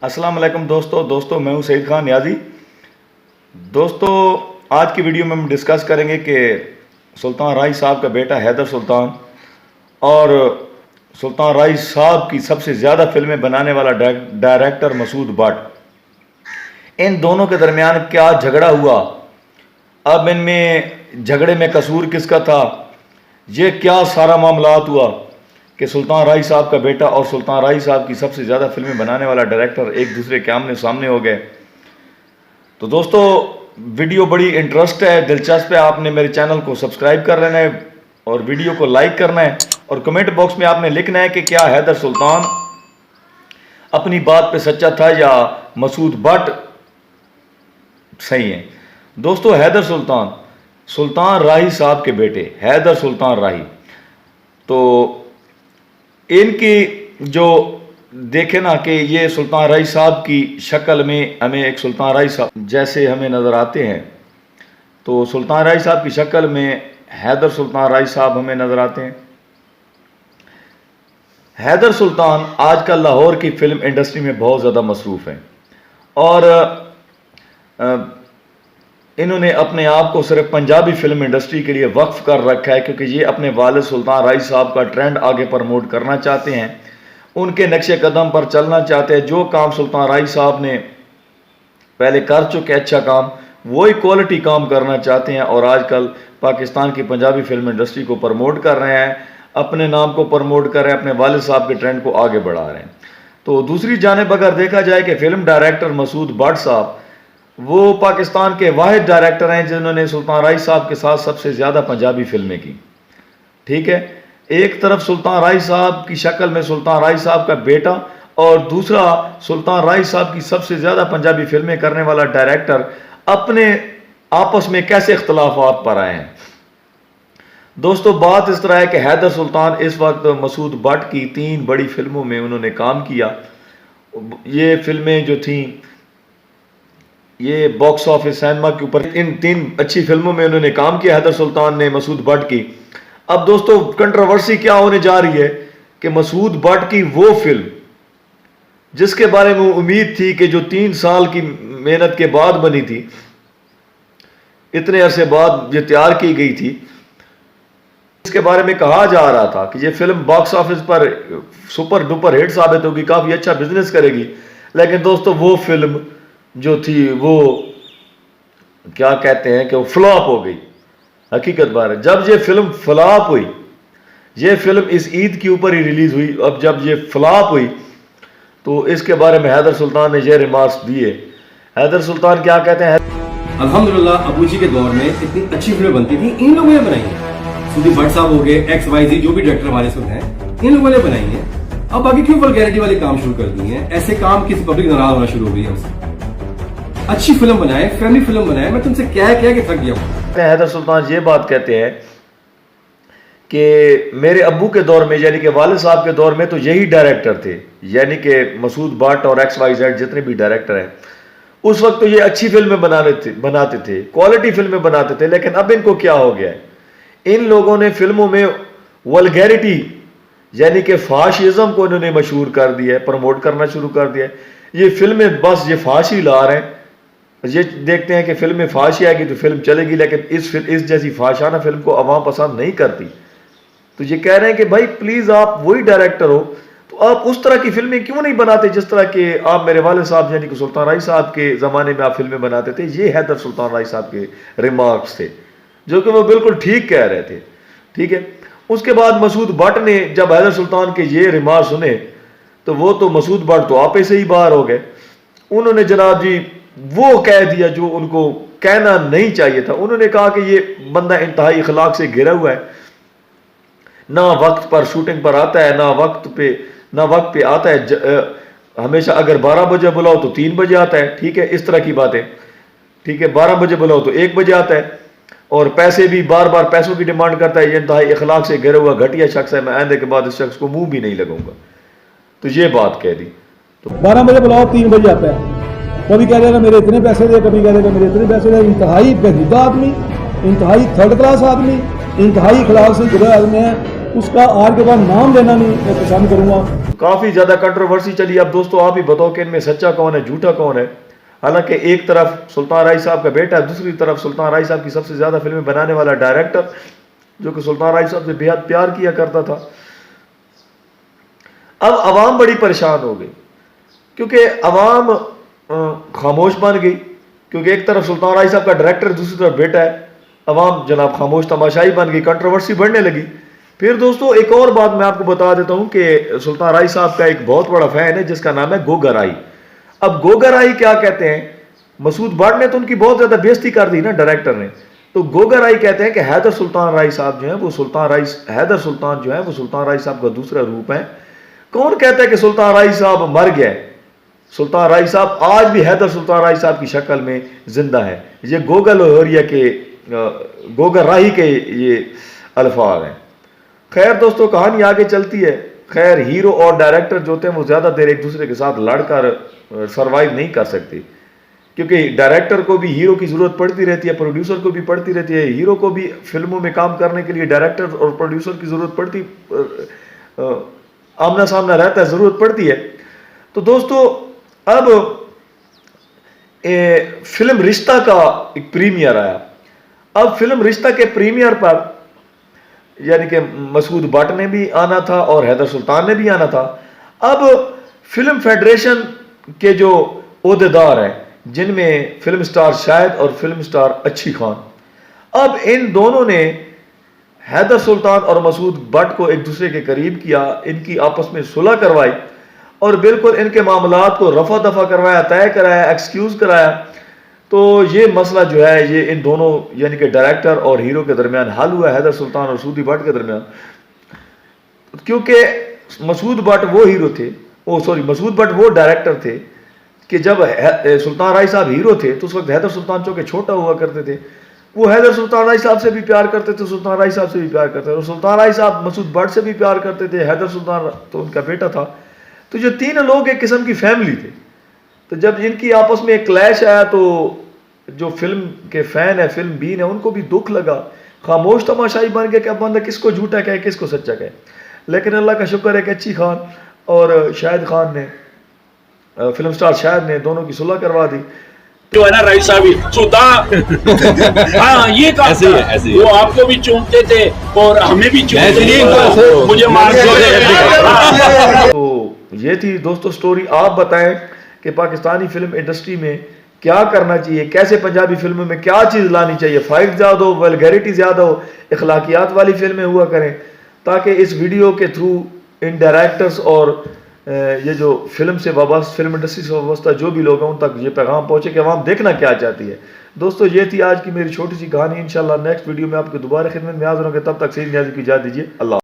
अस्सलाम वालेकुम दोस्तों मैं हूं सईद खान नियाजी। दोस्तों आज की वीडियो में हम डिस्कस करेंगे कि सुल्तान राही साहब का बेटा हैदर सुल्तान और सुल्तान राही साहब की सबसे ज़्यादा फिल्में बनाने वाला डायरेक्टर मसूद भट्ट, इन दोनों के दरमियान क्या झगड़ा हुआ, अब इनमें झगड़े में कसूर किसका था, ये क्या सारा मामलात हुआ कि सुल्तान राही साहब का बेटा और सुल्तान राही साहब की सबसे ज़्यादा फिल्में बनाने वाला डायरेक्टर एक दूसरे के आमने सामने हो गए। तो दोस्तों वीडियो बड़ी इंटरेस्ट है, दिलचस्प है। आपने मेरे चैनल को सब्सक्राइब कर लेना है और वीडियो को लाइक करना है और कमेंट बॉक्स में आपने लिखना है कि क्या हैदर सुल्तान अपनी बात पे सच्चा था या मसूद भट्ट सही है। दोस्तों हैदर सुल्तान राही साहब के बेटे हैदर सुल्तान राही, तो इनकी जो देखे ना कि ये सुल्तान राही साहब की शक्ल में हमें एक सुल्तान राही साहब जैसे हमें नज़र आते हैं, तो सुल्तान राही साहब की शक्ल में हैदर सुल्तान राही साहब हमें नज़र आते हैं। हैदर सुल्तान आजकल लाहौर की फिल्म इंडस्ट्री में बहुत ज़्यादा मसरूफ़ हैं और इन्होंने अपने आप को सिर्फ पंजाबी फिल्म इंडस्ट्री के लिए वक्फ कर रखा है, क्योंकि ये अपने वालिद सुल्तान राही साहब का ट्रेंड आगे प्रमोट करना चाहते हैं, उनके नक्शे कदम पर चलना चाहते हैं। जो काम सुल्तान राही साहब ने पहले कर चुके अच्छा काम, वही क्वालिटी काम करना चाहते हैं और आजकल पाकिस्तान की पंजाबी फिल्म इंडस्ट्री को प्रमोट कर रहे हैं, अपने नाम को प्रमोट कर रहे हैं, अपने वालिद साहब के ट्रेंड को आगे बढ़ा रहे हैं। तो दूसरी जानिब अगर देखा जाए कि फिल्म डायरेक्टर मसूद भट्ट साहब वो पाकिस्तान के वाहिद डायरेक्टर हैं जिन्होंने सुल्तान राही साहब के साथ सबसे ज़्यादा पंजाबी फिल्में की। ठीक है, एक तरफ सुल्तान राही साहब की शक्ल में सुल्तान राही साहब का बेटा और दूसरा सुल्तान राही साहब की सबसे ज़्यादा पंजाबी फिल्में करने वाला डायरेक्टर अपने आपस में कैसे इख्तलाफात पर आए हैं। दोस्तों बात इस तरह है कि हैदर सुल्तान इस वक्त मसूद भट्ट की 3 बड़ी फिल्मों में उन्होंने काम किया। ये फिल्में जो थीं ये बॉक्स ऑफिस सिनेमा के ऊपर, इन 3 अच्छी फिल्मों में उन्होंने काम किया हैदर सुल्तान ने मसूद भट्ट की। अब दोस्तों कंट्रोवर्सी क्या होने जा रही है कि मसूद भट्ट की वो फिल्म जिसके बारे में उम्मीद थी कि जो 3 साल की मेहनत के बाद बनी थी, इतने अरसे बाद ये तैयार की गई थी, इसके बारे में कहा जा रहा था कि ये फिल्म बॉक्स ऑफिस पर सुपर डुपर हिट साबित होगी, काफ़ी अच्छा बिजनेस करेगी, लेकिन दोस्तों वो फिल्म जो थी वो क्या कहते हैं कि वो फ्लॉप हो गई। हकीकत बात है, जब ये फिल्म फ्लॉप हुई, ये फिल्म इस ईद के ऊपर ही रिलीज हुई, अब जब ये फ्लॉप हुई तो इसके बारे में हैदर सुल्तान ने ये रिमार्क्स दिए। हैदर सुल्तान क्या कहते हैं? अल्हम्दुलिल्लाह अबू जी के दौर में इतनी अच्छी फिल्में बनती थी, इन लोगों ने बनाई है। सुदीप भट्ट साहब हो गए, XYZ जो भी डायरेक्टर हमारे साथ हैं, इन लोगों ने बनाई है। अब आगे क्यों वल्गैरिटी वाले काम शुरू कर दिए हैं? ऐसे काम किसी पब्लिक नाराज होना शुरू हो गई है हमसे। अच्छी फिल्म बनाए, फैमिली फिल्म बनाए, मैं तुमसे क्या के थक गया हूं। हैदर सुल्तान ये बात कहते हैं कि मेरे अब्बू के दौर में यानी कि वालिद साहब के दौर में तो यही डायरेक्टर थे, यानी कि मसूद भट्ट और XYZ जितने भी डायरेक्टर हैं, उस वक्त तो ये अच्छी फिल्में बनाते थे, क्वालिटी फिल्में बनाते थे। लेकिन अब इनको क्या हो गया है? इन लोगों ने फिल्मों में वल्गैरिटी यानी कि फाशिज्म को इन्होंने मशहूर कर दिया है, प्रमोट करना शुरू कर दिया है। ये फिल्में बस ये फाशी ला रहे हैं, ये देखते हैं कि फिल्म में फाशी आएगी तो फिल्म चलेगी, लेकिन इस जैसी फाशाना फिल्म को अवाम पसंद नहीं करती। तो ये कह रहे हैं कि भाई प्लीज़ आप वही डायरेक्टर हो तो आप उस तरह की फिल्में क्यों नहीं बनाते जिस तरह के आप मेरे वालिद साहब यानी कि सुल्तान राही साहब के ज़माने में आप फिल्में बनाते थे। ये हैदर सुल्तान राही साहब के रिमार्क्स थे जो कि वो बिल्कुल ठीक कह रहे थे। ठीक है, उसके बाद मसूद भट्ट ने जब हैदर सुल्तान के ये रिमार्क सुने तो वो तो मसूद भट्ट तो आपे से ही बाहर हो गए। उन्होंने जनाब जी वो कह दिया जो उनको कहना नहीं चाहिए था। उन्होंने कहा कि ये बंदा इंतहाई इखलाक से घिरा हुआ है, ना वक्त पर शूटिंग पर आता है, ना वक्त पे आता है, हमेशा अगर 12 बजे बुलाओ तो 3 बजे आता है। ठीक है, इस तरह की बातें। ठीक है, 12 बजे बुलाओ तो 1 बजे आता है और पैसे भी बार बार पैसों की डिमांड करता है। ये इंतहाई इखलाक से घिरा हुआ घटिया शख्स है, मैं आइंदे के बाद इस शख्स को मुंह भी नहीं लगाऊंगा। तो ये बात कह दी। तो 12 बजे बुलाओ 3 बजे आता है, कभी कह देगा मेरे इतने पैसे दे, कभी कह देगा मेरे इतने पैसे दे। इंतहाई बेहुदा आदमी, इंतहाई थर्ड क्लास आदमी, इंतहाई इखलाक से जुड़ा आदमी है। उसका आज के बाद नाम लेना नहीं मैं पसंद करूँगा। काफ़ी ज़्यादा कंट्रोवर्सी चली। अब दोस्तों आप ही बताओ कि इनमें सच्चा कौन है, झूठा कौन है। हालांकि एक तरफ सुल्तान राय साहब का बेटा है, दूसरी तरफ सुल्तान राय साहब की सबसे ज़्यादा फिल्में बनाने वाला डायरेक्टर, जो कि सुल्तान राय साहब से बेहद प्यार किया करता था। अब आवाम बड़ी परेशान हो गई, क्योंकि आवाम खामोश बन गई, क्योंकि एक तरफ सुल्तान राय साहब का डायरेक्टर, दूसरी तरफ बेटा है। अवाम जनाब खामोश तमाशाई बन गई, कंट्रोवर्सी बढ़ने लगी। फिर दोस्तों एक और बात मैं आपको बता देता हूं कि सुल्तान राय साहब का एक बहुत बड़ा फैन है जिसका नाम है गोगा राई। अब गोगा राई क्या कहते हैं, मसूद भट्ट ने तो उनकी बहुत ज्यादा बेइज्जती कर दी ना डायरेक्टर ने, तो गोगा राई कहते हैं कि हैदर सुल्तान राय साहब जो है वो हैदर सुल्तान जो है वो सुल्तान राय साहब का दूसरा रूप है। कौन कहता है कि सुल्तान राय साहब मर गए? सुल्तान राय साहब आज भी हैदर सुल्तान राय साहब की शक्ल में जिंदा है। ये गोगा लाहौरिया के गोगा राही के ये अल्फाज हैं। खैर दोस्तों कहानी आगे चलती है। खैर हीरो और डायरेक्टर जो होते हैं वो ज़्यादा देर एक दूसरे के साथ लड़कर सरवाइव नहीं कर सकते, क्योंकि डायरेक्टर को भी हीरो की ज़रूरत पड़ती रहती है, प्रोड्यूसर को भी पड़ती रहती है, हीरो को भी फिल्मों में काम करने के लिए डायरेक्टर और प्रोड्यूसर की ज़रूरत पड़ती, आमना सामना रहता है, ज़रूरत पड़ती है। तो दोस्तों अब फिल्म रिश्ता का एक प्रीमियर आया। अब फिल्म रिश्ता के प्रीमियर पर यानी कि मसूद भट्ट ने भी आना था और हैदर सुल्तान ने भी आना था। अब फिल्म फेडरेशन के जो ओहदेदार हैं, जिनमें फिल्म स्टार शाहिद और फिल्म स्टार अच्छी खान, अब इन दोनों ने हैदर सुल्तान और मसूद भट्ट को एक दूसरे के करीब किया, इनकी आपस में सुलह करवाई और बिल्कुल इनके मामलात को रफा दफा करवाया, तय कराया, एक्सक्यूज कराया। तो ये मसला जो है ये इन दोनों यानी कि डायरेक्टर और हीरो के दरमियान हल हुआ, हैदर सुल्तान और सूदी भट्ट के दरमियान। क्योंकि मसूद भट्ट वो हीरो थे, मसूद भट्ट वो डायरेक्टर थे कि जब सुल्तान राय साहब हीरो थे तो उस वक्त हैदर सुल्तान चूंकि छोटा हुआ करते थे, वो हैदर सुल्तान राय साहब से भी प्यार करते थे, सुल्तान राय साहब से भी प्यार करते थे, और सुल्तान राय साहब मसूद भट्ट से भी प्यार करते थे, हैदर सुल्तान तो उनका बेटा था। तो जो तीन लोग एक किस्म की फैमिली थे। तो जब इनकी आपस में एक क्लैश आया तो जो फिल्म के फैन है, फिल्म बीन है, उनको भी दुख लगा, खामोश तमाशाई बन गया कि अब बंदा किसको झूठा कहे किसको सच्चा कहे। लेकिन अल्लाह का शुक्र है कि अच्छी खान और शाहिद खान ने, फिल्म स्टार शाहिद ने दोनों की सुलह करवा दी। जो है ना राय साहब सुधा हाँ ये काम ऐसे ही है। वो आपको भी चूमते थे और हमें भी चूमते थे, मुझे मार तो ये थी दोस्तों स्टोरी। आप बताएं कि पाकिस्तानी फिल्म इंडस्ट्री में क्या करना चाहिए, कैसे पंजाबी फिल्मों में क्या चीज़ लानी चाहिए, फाइट ज़्यादा हो, वल्गैरिटी ज़्यादा हो, इखलाकियात वाली फिल्में हुआ करें, ताकि इस वीडियो के थ्रू इन डायरेक्टर्स और ये जो फिल्म से वाबस्ता, फिल्म इंडस्ट्री से वाबस्ता जो भी लोग हैं उन तक ये पैगाम पहुँचे कि आवाम देखना क्या चाहती है। दोस्तों ये थी आज की मेरी छोटी सी कहानी। इंशाल्लाह नेक्स्ट वीडियो में आपको दोबारा खिदमत में हाज़िर होंगे। तब तक सही न्याज़ की इजाज़त दीजिए। अल्लाह।